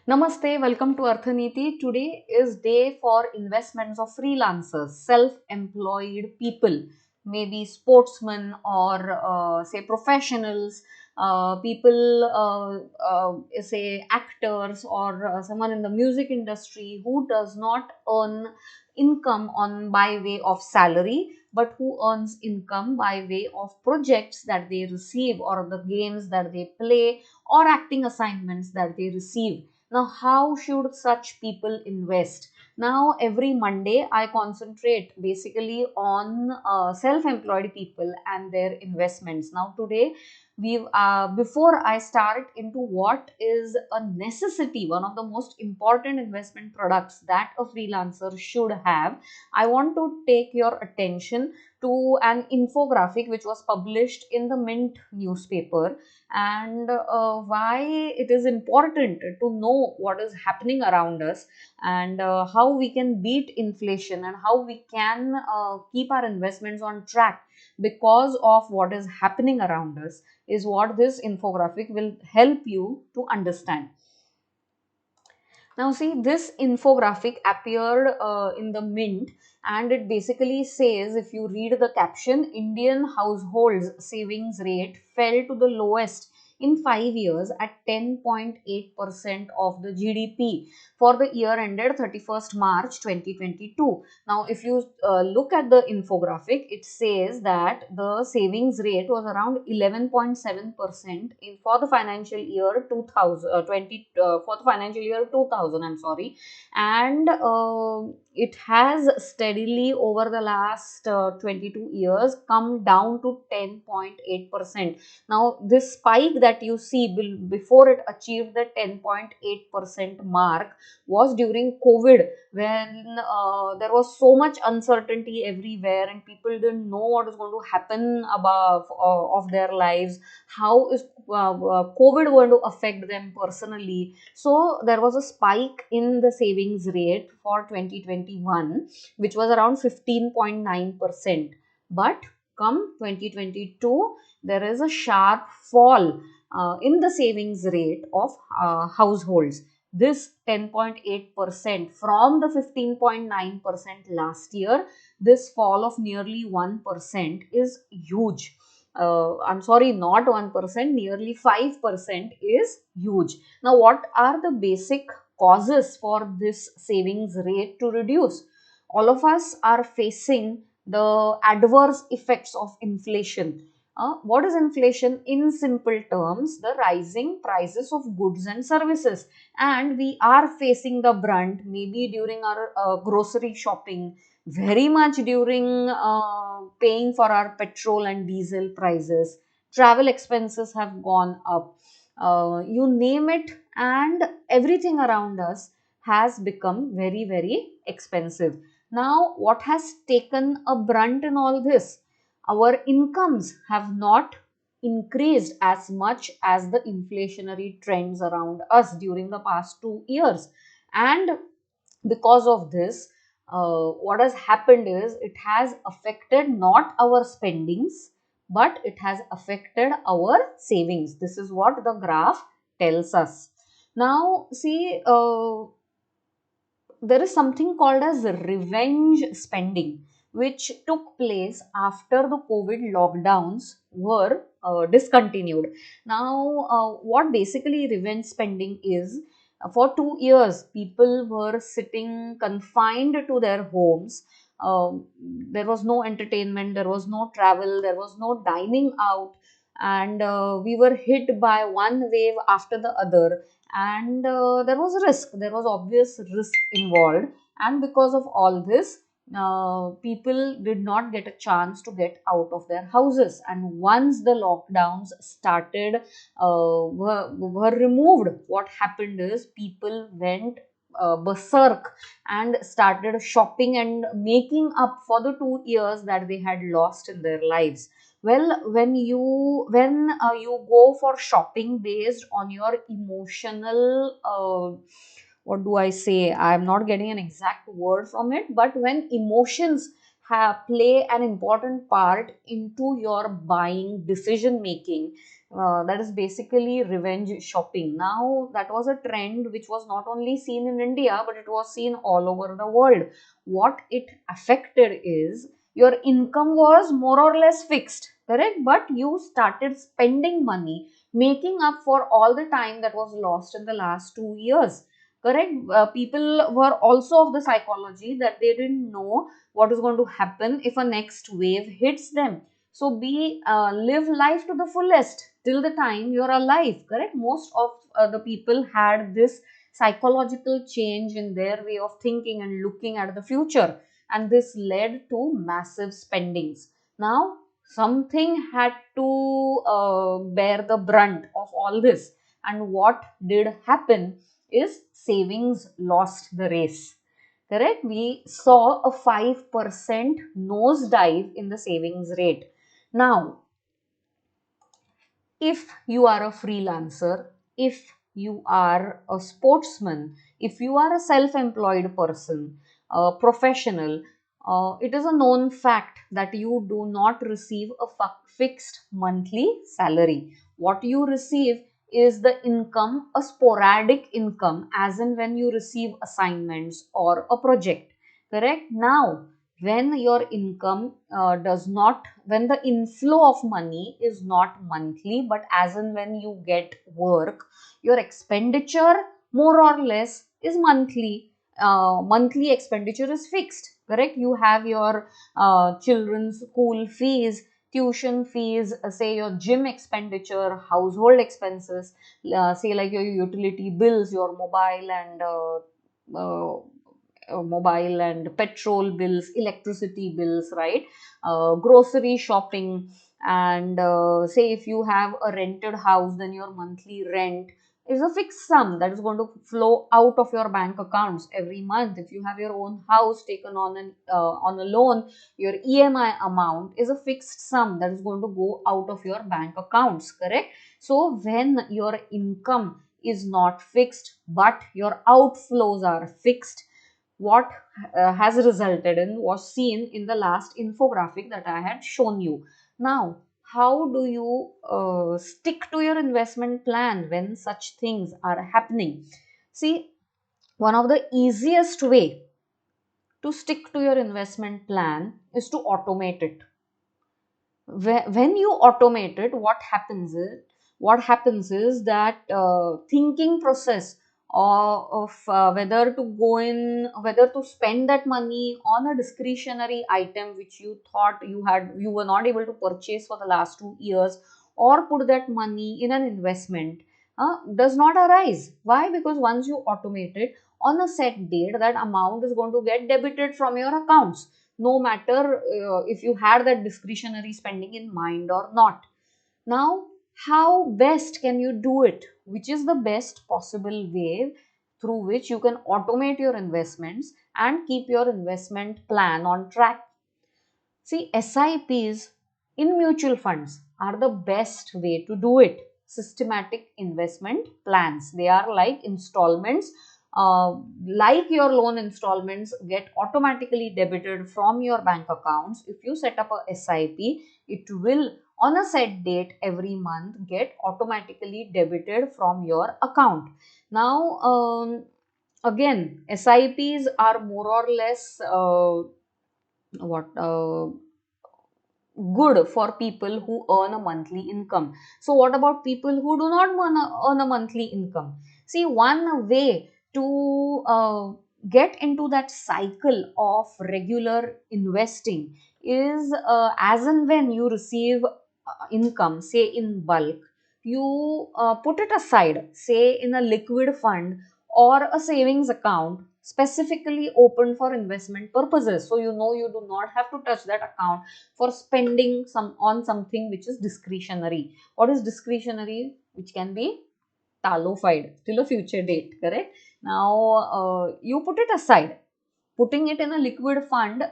Namaste, welcome to Arthaniti. Today is day for investments of freelancers, self-employed people, maybe sportsmen or say professionals, people say actors or someone in the music industry who does not earn income on by way of salary but who earns income by way of projects that they receive or the games that they play or acting assignments that they receive. Now, how should such people invest? Now, every Monday, I concentrate basically on self-employed people and their investments. Now, today, before I start into what is a necessity, one of the most important investment products that a freelancer should have, I want to take your attention to an infographic which was published in the Mint newspaper and why it is important to know what is happening around us and how we can beat inflation and how we can keep our investments on track because of what is happening around us is what this infographic will help you to understand. Now, see, this infographic appeared in the Mint, and it basically says, if you read the caption, Indian households savings rate fell to the lowest in 5 years at 10.8% of the GDP for the year ended 31st March 2022. Now, if you look at the infographic, it says that the savings rate was around 11.7% for the financial year 2020 for the financial year 2000. I'm sorry, and it has steadily over the last 22 years come down to 10.8%. Now, this spike that you see before it achieved the 10.8% mark was during COVID, when there was so much uncertainty everywhere and people didn't know what is going to happen above of their lives. How is COVID going to affect them personally? So there was a spike in the savings rate for 2021, which was around 15.9%. But come 2022, there is a sharp fall in the savings rate of households. This 10.8% from the 15.9% last year, this fall of nearly 1% is huge. I'm sorry, not 1%, nearly 5% is huge. Now, what are the basic causes for this savings rate to reduce? All of us are facing the adverse effects of inflation. What is inflation? In simple terms, the rising prices of goods and services. And we are facing the brunt maybe during our grocery shopping, very much during paying for our petrol and diesel prices. Travel expenses have gone up. You name it, and everything around us has become very, very expensive. Now, what has taken a brunt in all this? Our incomes have not increased as much as the inflationary trends around us during the past 2 years. And because of this, what has happened is it has affected not our spendings, but it has affected our savings. This is what the graph tells us. Now, see, there is something called as revenge spending, which took place after the COVID lockdowns were discontinued. Now, what basically revenge spending is, for 2 years, people were sitting confined to their homes. There was no entertainment, there was no travel, there was no dining out, and we were hit by one wave after the other, and there was risk, there was obvious risk involved, and because of all this, people did not get a chance to get out of their houses. And once the lockdowns started, were removed, what happened is people went berserk and started shopping and making up for the 2 years that they had lost in their lives. Well, when you go for shopping based on your emotional, what do I say, I'm not getting an exact word from it, but when emotions play an important part into your buying decision making, That is basically revenge shopping. Now, that was a trend which was not only seen in India, but it was seen all over the world. What it affected is your income was more or less fixed, correct? But you started spending money, making up for all the time that was lost in the last 2 years. Correct? People were also of the psychology that they didn't know what is going to happen if a next wave hits them. So be live life to the fullest till the time you're alive. Correct? Most of the people had this psychological change in their way of thinking and looking at the future, and this led to massive spendings. Now something had to bear the brunt of all this, and what did happen is savings lost the race. Correct? We saw a 5% nosedive in the savings rate. Now, if you are a freelancer, if you are a sportsman, if you are a self employed person, a professional, it is a known fact that you do not receive a fixed monthly salary. What you receive is the income, a sporadic income, as in when you receive assignments or a project. Correct? Now, when your income does not, when the inflow of money is not monthly, but as in when you get work, your expenditure more or less is monthly. Monthly expenditure is fixed. Correct? You have your children's school fees, tuition fees, say your gym expenditure, household expenses, say like your utility bills, your mobile and petrol bills, electricity bills, right? Grocery shopping, and say if you have a rented house, then your monthly rent is a fixed sum that is going to flow out of your bank accounts every month. If you have your own house taken on a loan, your EMI amount is a fixed sum that is going to go out of your bank accounts, correct? So when your income is not fixed but your outflows are fixed, what has resulted in was seen in the last infographic that I had shown you. Now, how do you stick to your investment plan when such things are happening? See, one of the easiest way to stick to your investment plan is to automate it. When you automate it, what happens is that thinking process of whether to go in, whether to spend that money on a discretionary item which you thought you were not able to purchase for the last 2 years, or put that money in an investment, does not arise. Why? Because once you automate it, on a set date, that amount is going to get debited from your accounts, no matter if you had that discretionary spending in mind or not. Now, how best can you do it? Which is the best possible way through which you can automate your investments and keep your investment plan on track? See, SIPs in mutual funds are the best way to do it. Systematic investment plans. They are like installments, like your loan installments get automatically debited from your bank accounts. If you set up a SIP, it will on a set date every month get automatically debited from your account. Now, again, SIPs are more or less what good for people who earn a monthly income. So what about people who do not earn a monthly income? See, one way to get into that cycle of regular investing is, as and when you receive income, say in bulk, you put it aside, say in a liquid fund or a savings account specifically opened for investment purposes. So you know you do not have to touch that account for spending some on something which is discretionary. What is discretionary? Which can be tallofied till a future date, correct? Now, you put it aside. Putting it in a liquid fund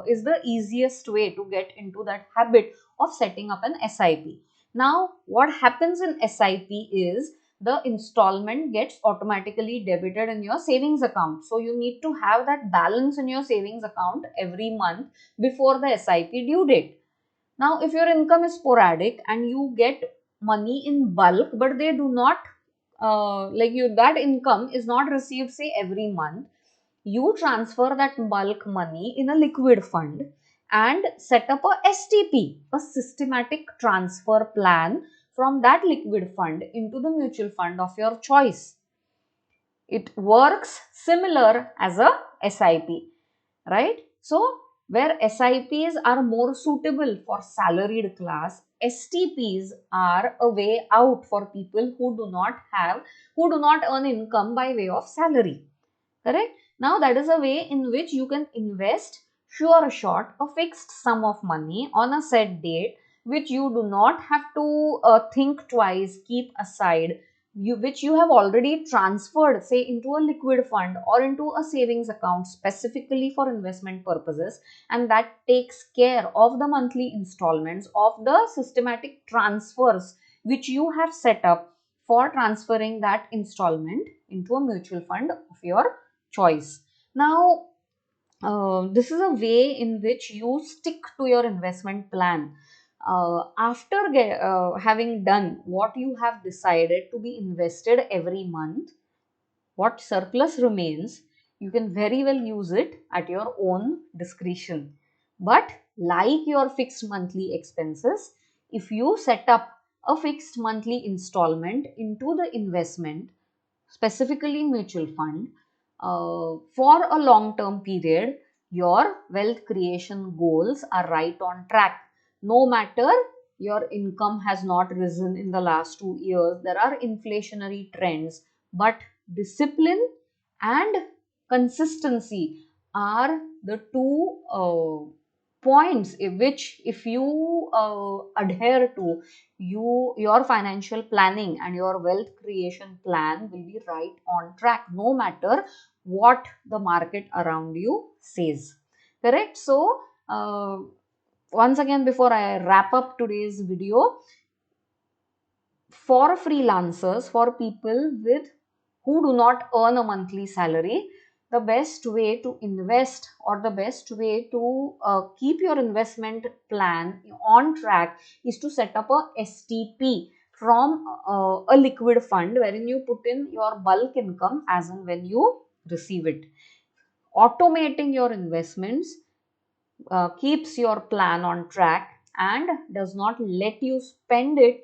is the easiest way to get into that habit of setting up an SIP. Now, what happens in SIP is the installment gets automatically debited in your savings account. So, you need to have that balance in your savings account every month before the SIP due date. Now, if your income is sporadic and you get money in bulk, but they do not like you, that income is not received say every month. You transfer that bulk money in a liquid fund and set up a STP, a systematic transfer plan, from that liquid fund into the mutual fund of your choice. It works similar as a SIP, right? So where SIPs are more suitable for salaried class, STPs are a way out for people who do not earn income by way of salary. Correct? Now that is a way in which you can invest sure shot a fixed sum of money on a set date, which you do not have to think twice, keep aside, which you have already transferred say into a liquid fund or into a savings account specifically for investment purposes, and that takes care of the monthly installments of the systematic transfers which you have set up for transferring that installment into a mutual fund of your choice. Now, this is a way in which you stick to your investment plan. After having done what you have decided to be invested every month, what surplus remains, you can very well use it at your own discretion. But like your fixed monthly expenses, if you set up a fixed monthly installment into the investment, specifically mutual fund, for a long term period, your wealth creation goals are right on track. No matter your income has not risen in the last 2 years, there are inflationary trends, but discipline and consistency are the two points in which if you adhere to, your financial planning and your wealth creation plan will be right on track, no matter what the market around you says. Correct? So once again, before I wrap up today's video, for freelancers, for people with who do not earn a monthly salary, the best way to invest or the best way to keep your investment plan on track is to set up a STP from a liquid fund wherein you put in your bulk income as and when you receive it. Automating your investments keeps your plan on track and does not let you spend it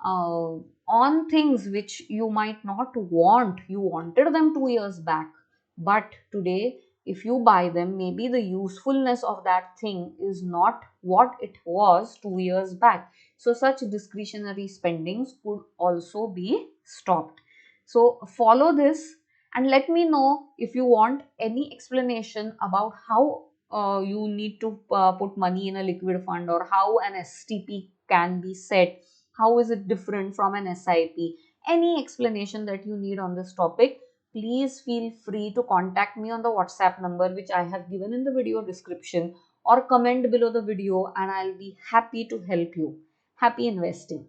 uh, on things which you might not want. You wanted them 2 years back, but today, if you buy them, maybe the usefulness of that thing is not what it was 2 years back. So, such discretionary spendings could also be stopped. So, follow this and let me know if you want any explanation about how you need to put money in a liquid fund, or how an STP can be set, how is it different from an SIP. Any explanation that you need on this topic, please feel free to contact me on the WhatsApp number which I have given in the video description, or comment below the video and I'll be happy to help you. Happy investing.